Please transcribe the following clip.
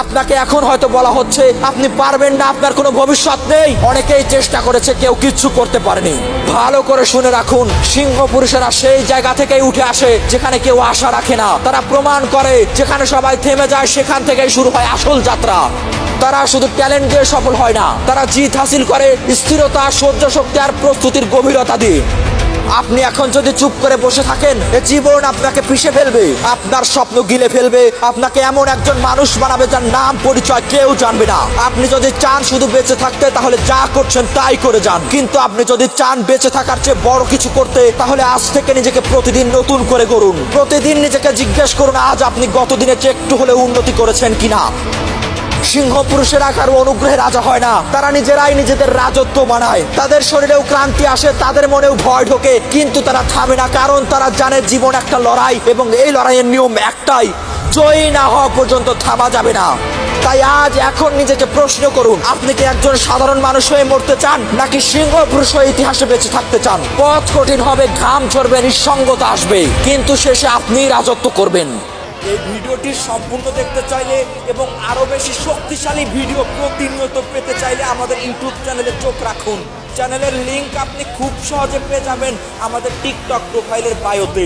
আপনাকে এখন হয়তো বলা হচ্ছে আপনি পারবেন না, আপনার কোনো ভবিষ্যৎ নেই। অনেকেই চেষ্টা করেছে, কেউ কিচ্ছু করতে পারেনি। ভালো করে শুনে রাখুন, সিংহ পুরুষেরা সেই জায়গা থেকেই উঠে আসে যেখানে কেউ আশা রাখে না। তারা প্রমাণ করে যেখানে সবাই থেমে যায় সেখান থেকেই শুরু হয় আসল যাত্রা। তারা শুধু ট্যালেন্ট দিয়ে সফল হয় না, তারা জিত হাসিল করে স্থিরতা, সহ্য শক্তি আর প্রস্তুতির গভীরতা দিয়ে। আপনি এখন যদি চুপ করে বসে থাকেন, এ জীবন আপনাকে পিষে ফেলবে, আপনার স্বপ্ন গিলে ফেলবে, আপনাকে এমন একজন মানুষ বানাবে যার নাম পরিচয় কেউ জানবে না। আপনি যদি চান শুধু বেঁচে থাকতে, তাহলে যা করছেন তাই করে যান। কিন্তু আপনি যদি চান বেঁচে থাকার চেয়ে বড় কিছু করতে, তাহলে আজ থেকে নিজেকে প্রতিদিন নতুন করে গড়ুন। প্রতিদিন নিজেকে জিজ্ঞেস করুন, আজ আপনি গত দিনের চেয়ে একটু হলেও উন্নতি করেছেন কিনা। সিংহ পুরুষেরা কারো অনুগ্রহে রাজা হয় না, তারা নিজেরাই নিজেদের রাজত্ব বানায়। তাদের শরীরেও ক্লান্তি আসে, তাদের মনেও ভয় ঢোকে, কিন্তু তারা থামে না, কারণ তারা জানে জীবন একটা লড়াই এবং এই লড়াইয়ের নিয়ম একটাই, জয়ী না হওয়া পর্যন্ত থামা যাবে না। তাই আজ এখন নিজেকে প্রশ্ন করুন, আপনি কি একজন সাধারণ মানুষ হয়ে মরতে চান, নাকি সিংহ পুরুষ হয়ে ইতিহাসে বেঁচে থাকতে চান? পথ কঠিন হবে, ঘাম ঝরবে, নিঃসঙ্গতা আসবে, কিন্তু শেষে আপনিই রাজত্ব করবেন। এই ভিডিওটি সম্পূর্ণ দেখতে চাইলে এবং আরো বেশি শক্তিশালী ভিডিও প্রতিনিয়ত পেতে চাইলে আমাদের ইউটিউব চ্যানেলে চোখ রাখুন। চ্যানেলের লিংক আপনি খুব সহজে পেয়ে যাবেন আমাদের টিকটক প্রোফাইলের বায়োতে।